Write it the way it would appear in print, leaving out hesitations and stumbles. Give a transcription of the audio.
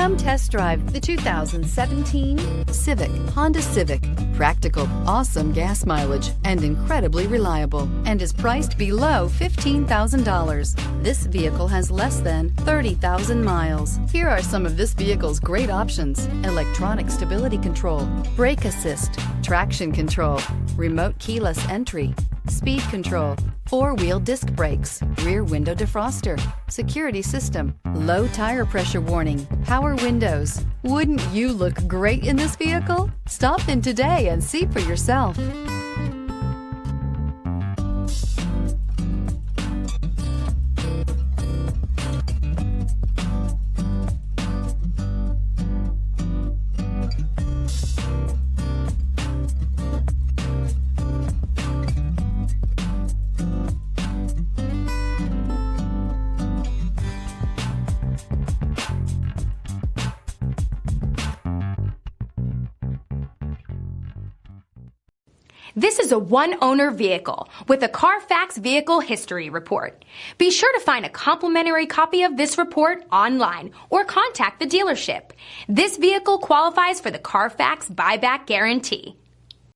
Come test drive the 2017 Civic, Honda Civic. Practical, awesome gas mileage, and incredibly reliable, and is priced below $15,000. This vehicle has less than 30,000 miles. Here are some of this vehicle's great options: electronic stability control, brake assist, traction control, remote keyless entry, speed control, four-wheel disc brakes, rear window defroster, security system, low tire pressure warning, power windows. Wouldn't you look great in this vehicle? Stop in today and see for yourself. This is a one-owner vehicle with a Carfax Vehicle History Report. Be sure to find a complimentary copy of this report online or contact the dealership. This vehicle qualifies for the Carfax Buyback Guarantee.